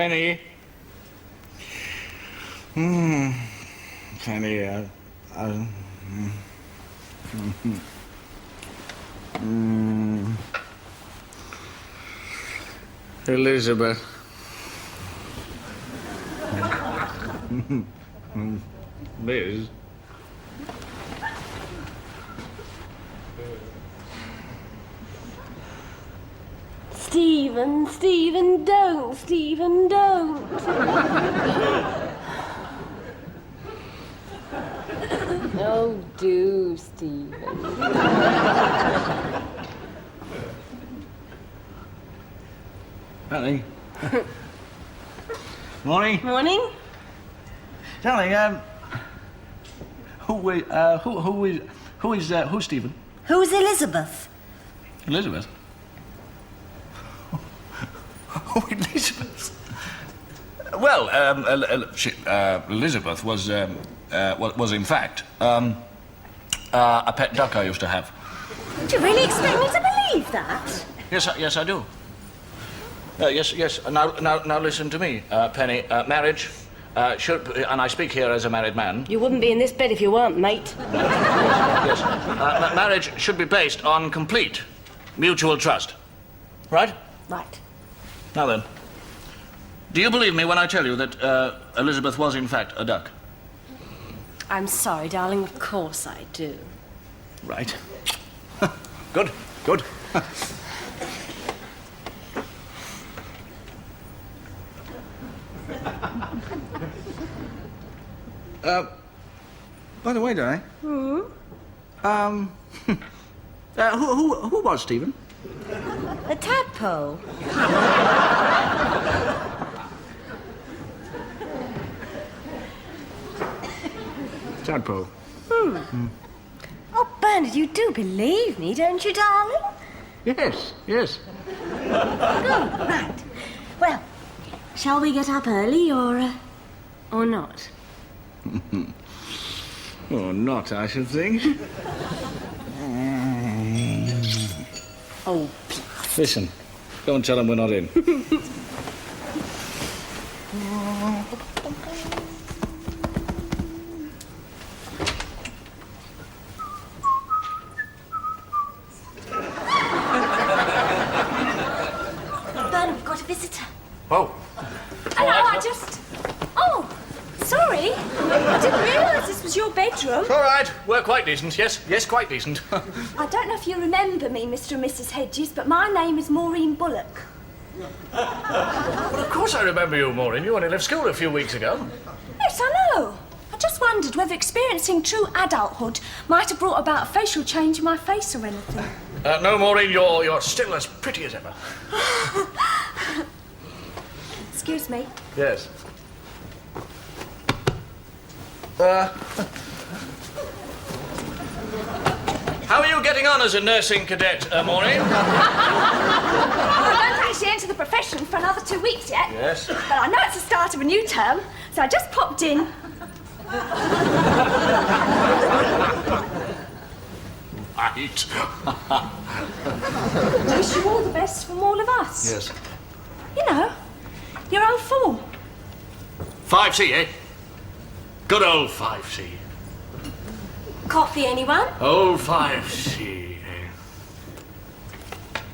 Penny. Penny, Elizabeth. Liz. Stephen, don't. Stephen, don't. Oh, do, Stephen. Darling. Morning. Morning. Darling, who's Stephen? Who's Elizabeth? Elizabeth? Oh, Elizabeth. Well, Elizabeth was in fact a pet duck I used to have. Do you really expect me to believe that? Yes, I do. Yes. Now, listen to me, Penny. Marriage should, and I speak here as a married man. You wouldn't be in this bed if you weren't, mate. Yes. Marriage should be based on complete mutual trust. Right? Right. Now then, do you believe me when I tell you that Elizabeth was in fact a duck? I'm sorry, darling. Of course I do. Right. Good. By the way, darling. Who was Stephen? A tadpole. Tadpole. Oh, Bernard, you do believe me, don't you, darling? Yes. Good, right. Well, shall we get up early or not? Or not, I should think. Oh, Listen, go and tell them we're not in. Bernard, we've got a visitor. Oh. Oh, sorry. I didn't realise this was your bedroom. All right, we're quite decent, yes, quite decent. I don't know if you remember me, Mr. and Mrs. Hedges, but my name is Maureen Bullock. Well, of course I remember you, Maureen. You only left school a few weeks ago. Yes, I know. I just wondered whether experiencing true adulthood might have brought about a facial change in my face or anything. No, Maureen, you're still as pretty as ever. Excuse me. Yes. How are you getting on as a nursing cadet, Maureen? I don't actually enter the profession for another 2 weeks yet. Yes. But I know it's the start of a new term, so I just popped in. Right. Wish you all the best from all of us. Yes. You know, your old form. 5C, eh? Good old 5C. Coffee, anyone? Old 5C, eh?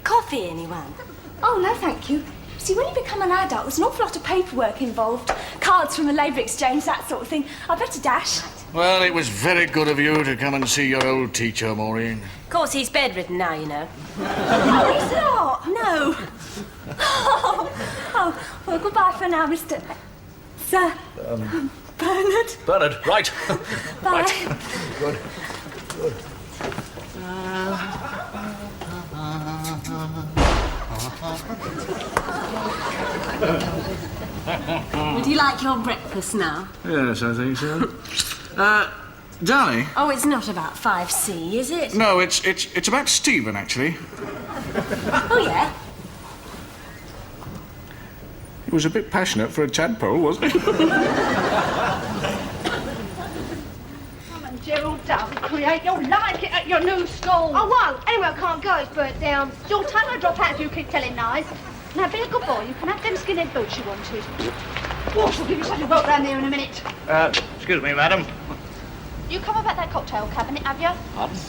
Coffee, anyone? Oh, no, thank you. See, when you become an adult, there's an awful lot of paperwork involved. Cards from the labour exchange, that sort of thing. I'd better dash. Well, it was very good of you to come and see your old teacher, Maureen. Of course, he's bedridden now, you know. Oh, he's not. No. Oh, well, goodbye for now, Mr. Sir. Bernard. Bernard, right. Bye. Right. Good. Would you like your breakfast now? Yes, I think so. Darling? Oh, it's not about 5C, is it? No, it's about Stephen, actually. Oh, yeah? He was a bit passionate for a tadpole, wasn't he? Gerald Dove, create. You'll like it at your new school. I won't. Anyway, I can't go. It's burnt down. Your time I drop out if you keep telling lies. Now, be a good boy. You can have them skinhead boots you wanted. Oh, she'll give you such a boat round there in a minute. Excuse me, madam. You come about that cocktail cabinet, have you? Pardon?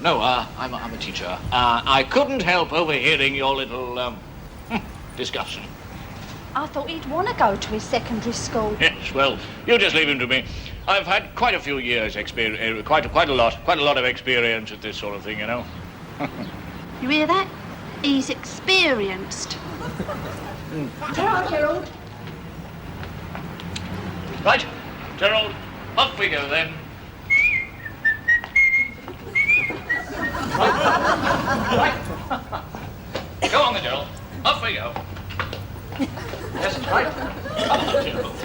No. I'm a teacher. I couldn't help overhearing your little, discussion. I thought he'd want to go to his secondary school. Yes, well, you just leave him to me. I've had quite a few years' experience, quite a lot of experience at this sort of thing, you know. You hear that? He's experienced. Ta-ra, Gerald. Right, Gerald, off we go then. Right. Go on then, Gerald. Off we go. Yes, right. Come on, Gerald.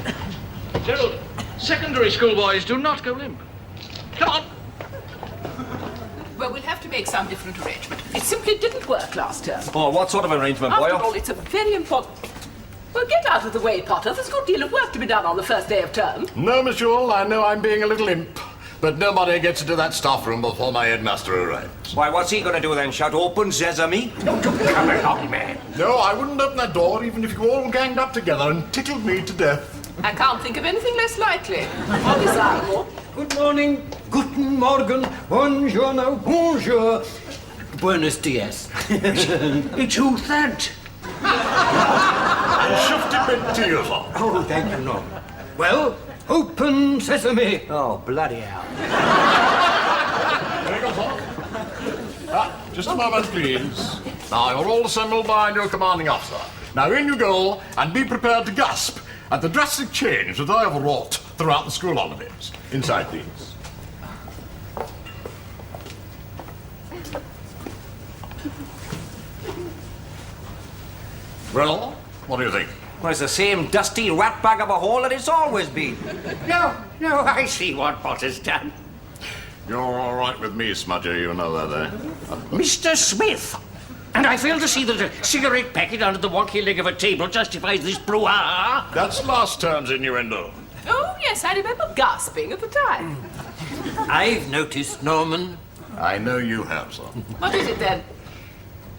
Gerald, secondary school boys do not go limp. Come on. Well, we'll have to make some different arrangement. It simply didn't work last term. Oh, what sort of arrangement, After Boyle? all, it's a very important... Well, get out of the way, Potter. There's a good deal of work to be done on the first day of term. No, Miss Yule, I know I'm being a little imp, but nobody gets into that staff room before my headmaster arrives. Why, what's he going to do then? Shout, open sesame? Come along, man. No, I wouldn't open that door even if you all ganged up together and tickled me to death. I can't think of anything less likely. Or desirable. Good morning, guten Morgen, buongiorno, bonjour, buenos dias. It's who's that? And shoved a bit to you, sir. Oh, thank you, Norman. Well, open sesame. Oh, bloody hell. There you go, sir. Just a moment, please. Now, you're all assembled behind your commanding officer. Now, in you go, and be prepared to gasp at the drastic change that I have wrought throughout the school holidays. Inside, please. Well, what do you think? Well, it's the same dusty ratbag of a hole that it's always been. No, I see what Potter's done. You're all right with me, Smudger, you know that, eh? Mr. Smith. And I fail to see that a cigarette packet under the wonky leg of a table justifies this brouhaha. That's last term's innuendo. Oh, yes, I remember gasping at the time. I've noticed, Norman. I know you have, sir. What is it then?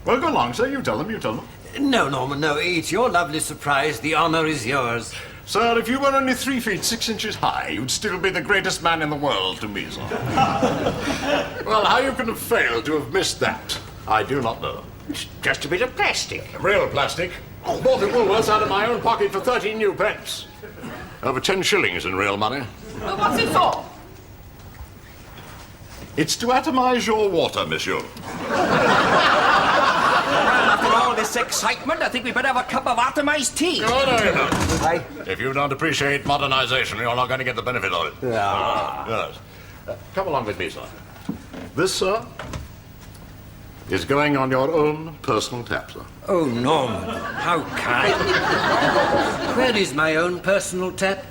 Well, go along, sir. You tell them, you tell them. No, Norman, no. It's your lovely surprise. The honor is yours. Sir, if you were only 3 feet 6 inches high, you'd still be the greatest man in the world to me, sir. Well, how you could have failed to have missed that, I do not know. It's just a bit of plastic. Real plastic. Bought at Woolworths out of my own pocket for 13 new pence. Over 10 shillings in real money. Well, what's it for? It's to atomize your water, monsieur. After all this excitement, I think we better have a cup of atomized tea. No, you don't. Aye. If you don't appreciate modernization, you're not going to get the benefit of it. Yes. Come along with me, sir. This, sir, is going on your own personal tap, sir. Oh, Norman, how kind. Where is my own personal tap?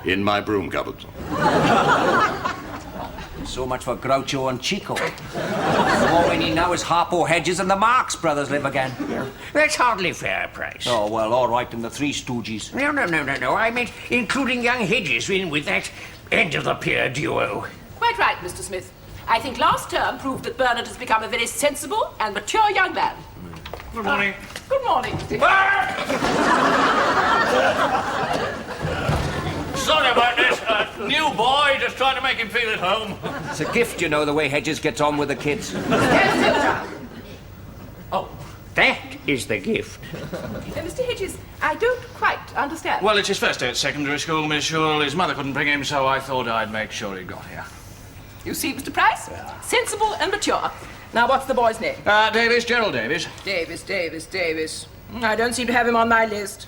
In my broom cupboard, sir. So much for Groucho and Chico. All we need now is Harpo Hedges and the Marx Brothers live again. That's hardly fair price. Oh, well, all right, and the Three Stooges. No. I meant including young Hedges in with that end of the pier duo. Quite right, Mr. Smith. I think last term proved that Bernard has become a very sensible and mature young man. Good morning. Good morning. Sorry about this. New boy, just trying to make him feel at home. It's a gift, you know, the way Hedges gets on with the kids. Oh, that is the gift. Mr. Hedges, I don't quite understand. Well, it's his first day at secondary school, Miss Shule. His mother couldn't bring him, so I thought I'd make sure he got here. You see, Mr. Price? Sensible and mature. Now, what's the boy's name? Davis, Gerald Davis. Davis. I don't seem to have him on my list.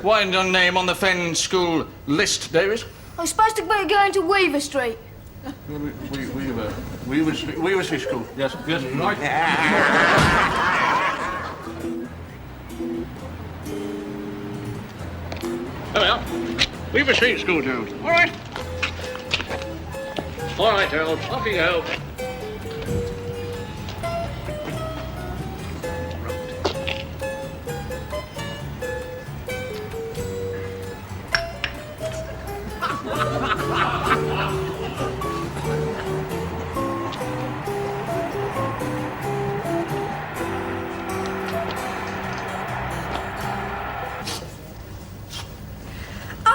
Why your name on the Fenn School list, Davis? I'm supposed to be going to Weaver Street. Weaver Street School. Yes, right. There we are. Weaver Street School, Gerald. All right. All right, Gerald. Off you go.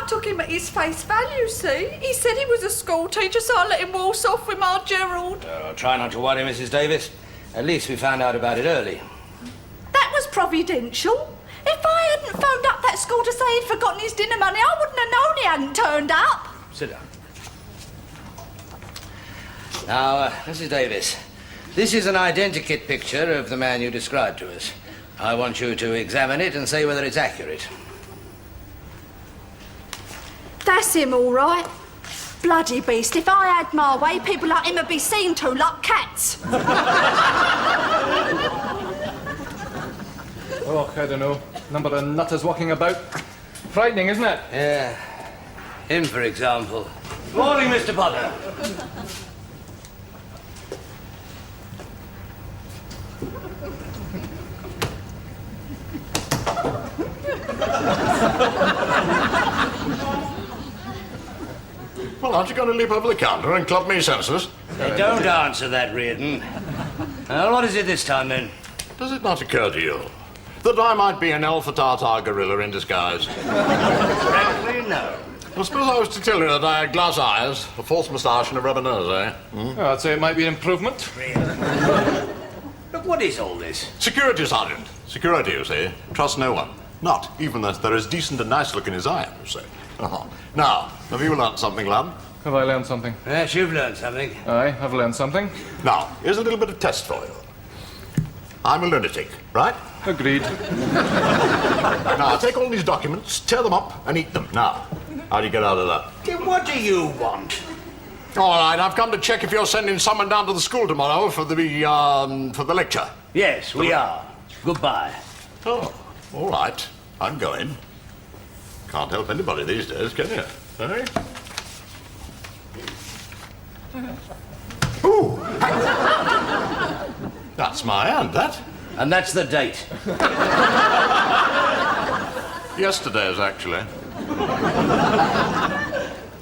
I took him at his face value, see? He said he was a school teacher, so I let him waltz off with my Gerald. Try not to worry, Mrs. Davis. At least we found out about it early. That was providential. If I hadn't phoned up that school to say he'd forgotten his dinner money, I wouldn't have known he hadn't turned up. Sit down. Now, Mrs. Davis, this is an identikit picture of the man you described to us. I want you to examine it and say whether it's accurate. That's him, all right. Bloody beast. If I had my way, people like him would be seen to like cats. Oh, I don't know. Number of nutters walking about. Frightening, isn't it? Yeah. Him, for example. Morning, Mr. Potter. Well, aren't you going to leap over the counter and club me senseless? Don't answer that, Reardon. What is it this time, then? Does it not occur to you that I might be an alpha tartar gorilla in disguise? Frankly, no. I suppose I was to tell you that I had glass eyes, a false moustache, and a rubber nose, eh? Oh, I'd say it might be an improvement. Look, what is all this? Security, Sergeant. Security, you see. Trust no one. Not even that they're as decent and nice looking as I am, you see. Now, have you learnt something, lad? Have I learned something? Yes, you've learned something. I have learned something. Now, here's a little bit of test for you. I'm a lunatic, right? Agreed. Now, take all these documents, tear them up, and eat them. Now, how do you get out of that? What do you want? All right, I've come to check if you're sending someone down to the school tomorrow for the lecture. Yes, we are. Goodbye. Oh, all right. I'm going. Can't help anybody these days, can you? Eh? Ooh! That's my hand, that. And that's the date. Yesterday's, actually.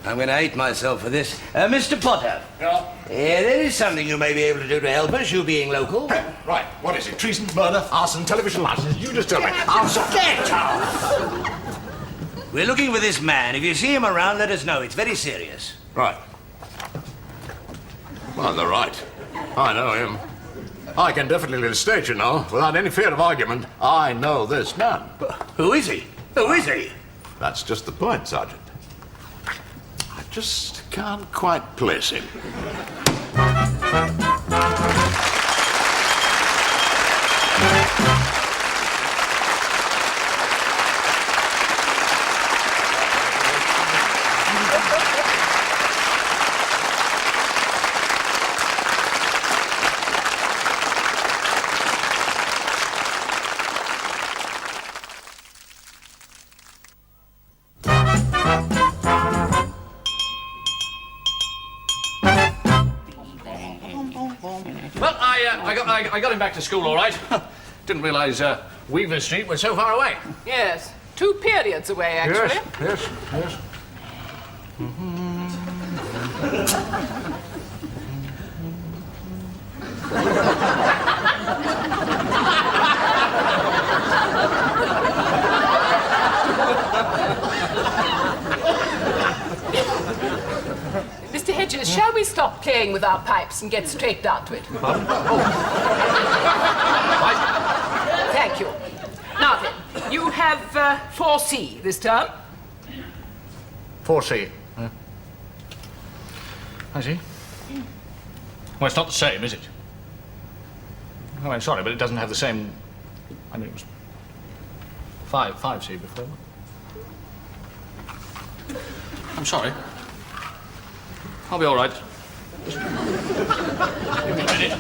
I'm going to hate myself for this. Mr. Potter. Yeah? There is something you may be able to do to help us, you being local. Right, what is it? Treason, murder, arson, television license? You just tell me. Get off! We're looking for this man. If you see him around, let us know. It's very serious. Right. Well, they're right. I know him. I can definitely lead a stage, you know, without any fear of argument. I know this man. Who is he? Who is he? That's just the point, Sergeant. I just can't quite place him. Well, I got him back to school all right. Didn't realise Weaver Street was so far away. Yes, 2 periods away, actually. Yes. Mr. Hedges, shall we stop playing with our pipes and get straight down to it? Thank you. Now then, you have 4C this term. 4C. I see. Well, it's not the same, is it? Oh, I'm sorry, but it doesn't have the same... I mean, it was 5C before. I'm sorry. I'll be all right. Just give me a minute.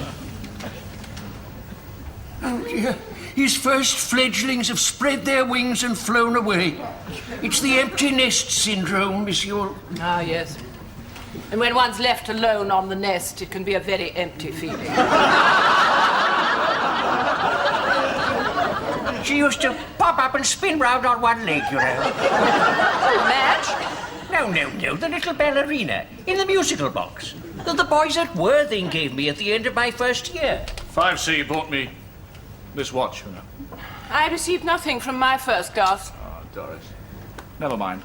Oh, dear. His first fledglings have spread their wings and flown away. It's the empty nest syndrome, monsieur. Ah, yes. And when one's left alone on the nest, it can be a very empty feeling. She used to pop up and spin round on one leg, you know. Madge? No, the little ballerina in the musical box that the boys at Worthing gave me at the end of my first year. 5C bought me this watch, you know. I received nothing from my first class. Oh, Doris. Never mind.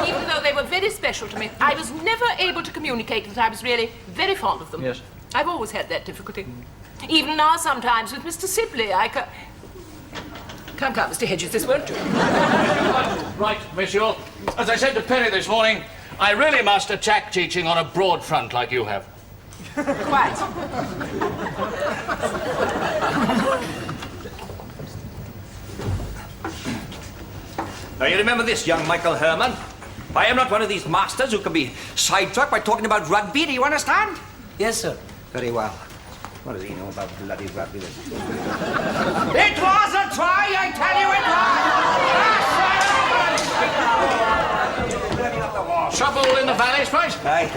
Even though they were very special to me, I was never able to communicate that I was really very fond of them. Yes. I've always had that difficulty. Even now, sometimes, with Mr. Sibley, I can... Come, Mr. Hedges, this won't do. Right, monsieur. As I said to Perry this morning, I really must attack teaching on a broad front like you have. Quite. Now, you remember this, young Michael Herman? I am not one of these masters who can be sidetracked by talking about rugby, do you understand? Yes, sir. Very well. What does he know about bloody rugby? It was a try, I tell you it was! Trouble in the valleys, Price? Aye.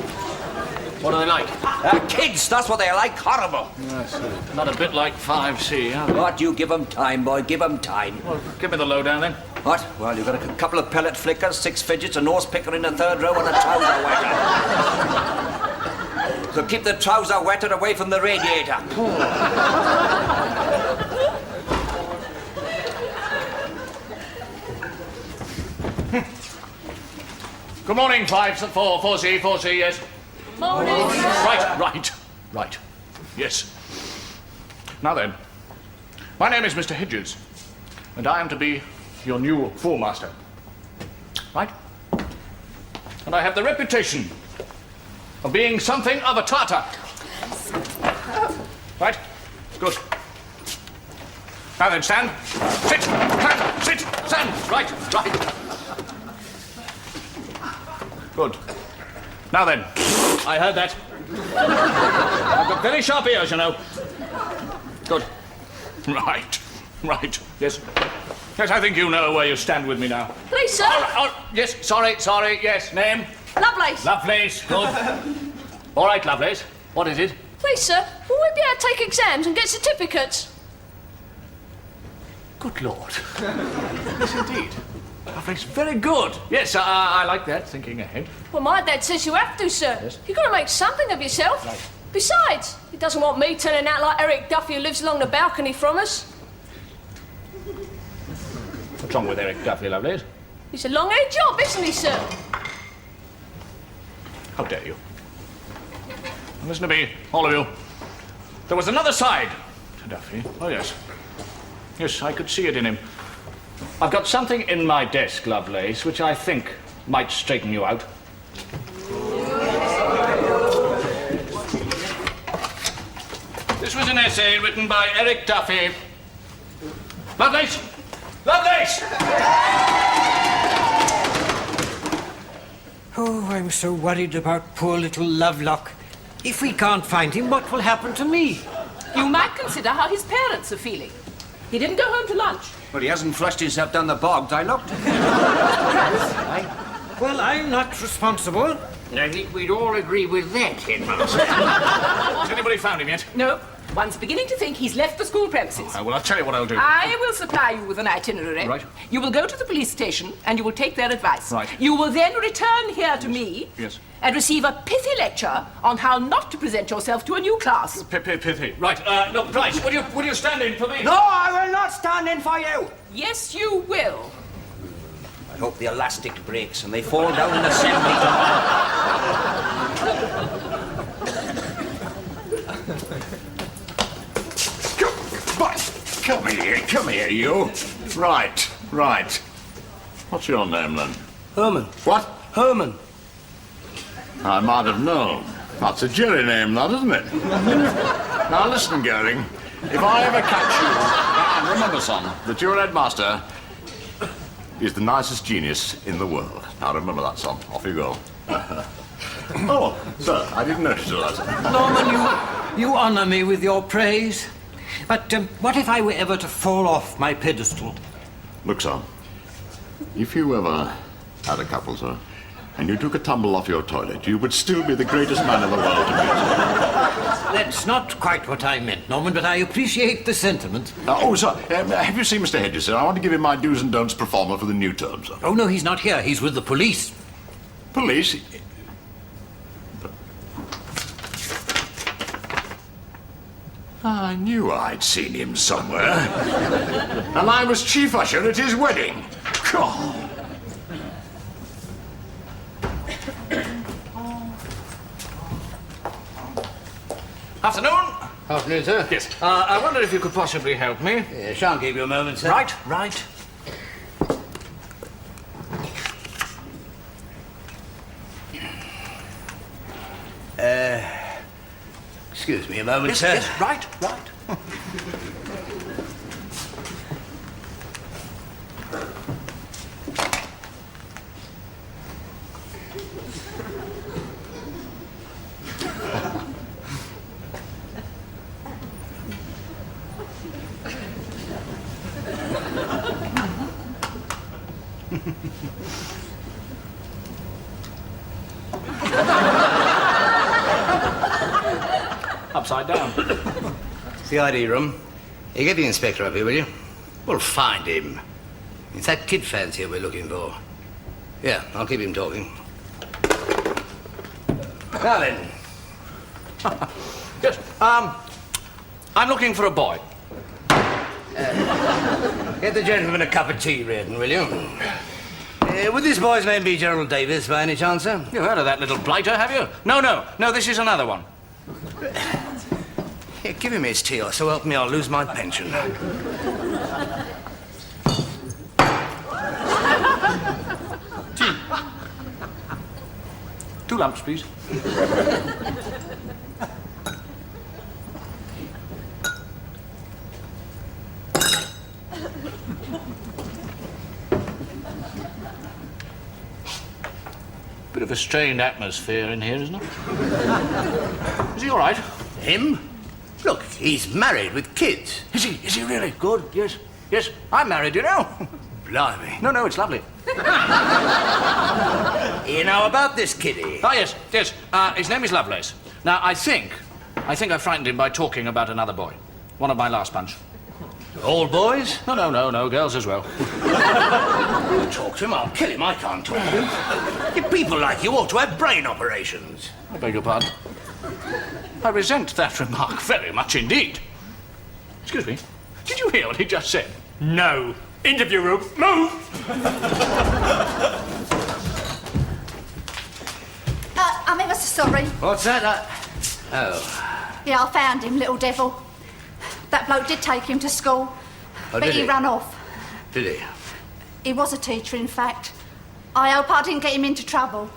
What are they like? Kids, that's what they're like. Horrible. Yes, not a bit like 5C, huh? What, you give them time, boy, give them time. Well, give me the lowdown, then. What? Well, you've got a couple of pellet flickers, 6 fidgets, a nose picker in the 3rd row, and a trouser wetter. So keep the trouser wetter away from the radiator. Good morning, 4C, yes. Morning. Right. Yes. Now then, my name is Mr. Hedges, and I am to be your new schoolmaster. Right? And I have the reputation of being something of a Tartar. Right? Good. Now then, stand. Sit. Stand. Right. Good. Now then, I heard that. I've got very sharp ears, you know. Good. Right. Yes, I think you know where you stand with me now. Please, sir. Yes, sorry, yes, name? Lovelace. Lovelace, good. All right, Lovelace, what is it? Please, sir, will we be able to take exams and get certificates? Good Lord. Yes, indeed. Lovelace, very good. Yes, I like that, thinking ahead. Well, my dad says you have to, sir. Yes. You've got to make something of yourself. Right. Besides, he doesn't want me turning out like Eric Duffy who lives along the balcony from us. What's wrong with Eric Duffy, Lovelace? It's a long-haired job, isn't he, sir? How dare you? Listen to me, all of you. There was another side to Duffy. Oh, yes. Yes, I could see it in him. I've got something in my desk, Lovelace, which I think might straighten you out. This was an essay written by Eric Duffy. Lovelace! Oh, I'm so worried about poor little Lovelock. If we can't find him, what will happen to me? You might consider how his parents are feeling. He didn't go home to lunch. Well, he hasn't flushed himself down the bog, I looked. Well, I'm not responsible. I think we'd all agree with that, Headmaster. Has anybody found him yet? No. One's beginning to think he's left the school premises. Well, I'll tell you what I'll do. I will supply you with an itinerary. Right. You will go to the police station and you will take their advice. Right. You will then return here to me. Yes. And receive a pithy lecture on how not to present yourself to a new class. Pithy. Right. Look, Price, will you stand in for me? No, I will not stand in for you. Yes, you will. I hope the elastic breaks and they fall down in assembly tomorrow. Come here, you. Right. What's your name, then? Herman. What? Herman. I might have known. That's a Jerry name, that, isn't it? Now, listen, Goering. If I ever catch you, and remember, son, that your headmaster is the nicest genius in the world. Now, remember that, son. Off you go. Oh, sir, I didn't notice that. Norman, you honour me with your praise. But what if I were ever to fall off my pedestal? Look, son, if you ever had a couple, sir, and you took a tumble off your toilet, you would still be the greatest man in the world to meet. That's not quite what I meant, Norman, but I appreciate the sentiment. Sir, have you seen Mr. Hedges, sir? I want to give him my do's and don'ts performer for the new term, sir. Oh, no, he's not here. He's with the police. Police? I knew I'd seen him somewhere. And I was chief usher at his wedding. Afternoon. Afternoon, sir. Yes. I wonder if you could possibly help me. Yeah, shan't give you a moment, sir. Right, right. Excuse me a moment, Yes, sir. yes, right, right. Upside down. It's the ID room. You get the inspector up here, will you? We'll find him. It's that kid fancier we're looking for. Yeah, I'll keep him talking. Now then. Yes, I'm looking for a boy. Get the gentleman a cup of tea, Reardon, will you? Would this boy's name be Gerald Davis, by any chance, sir? You heard of that little blighter, have you? No, this is another one. Here, give him his tea, or so help me, I'll lose my pension. Tea. 2 lumps, please. Bit of a strained atmosphere in here, isn't it? Is he all right? Him? Look, he's married with kids. Is he really? Good, yes. Yes, I'm married, you know. Blimey. No, it's lovely. You know about this kiddie? Oh, yes. His name is Lovelace. Now, I think I frightened him by talking about another boy. One of my last bunch. All boys? No, girls as well. You talk to him, I'll kill him. I can't talk to him. People like you ought to have brain operations. I beg your pardon. I resent that remark very much indeed. Excuse me. Did you hear what he just said? No. Interview room, move! I'm ever so sorry. What's that? Oh. Yeah, I found him, little devil. That bloke did take him to school, but did he he? ran off. Did he? He was a teacher, in fact. I hope I didn't get him into trouble.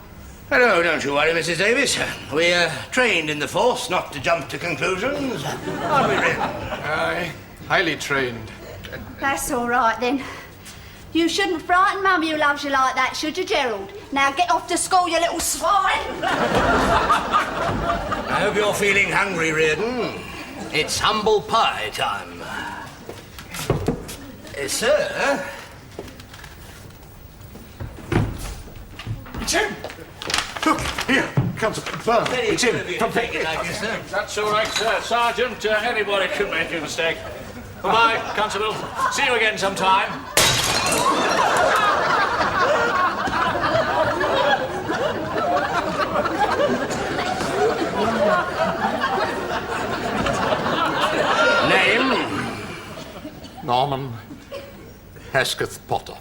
Hello, don't you worry, Mrs. Davis. We're trained in the force not to jump to conclusions. Aren't we, Red? Aye, highly trained. That's all right, then. You shouldn't frighten Mummy who loves you like that, should you, Gerald? Now get off to school, you little swine! I hope you're feeling hungry, Reardon. It's humble pie time. Sir? It's him! Look, here, Constable Burn. It's him. Come take it. That's all right, sir. Sergeant, anybody can make a mistake. Goodbye, Constable. See you again sometime. Name? Norman Hesketh Potter.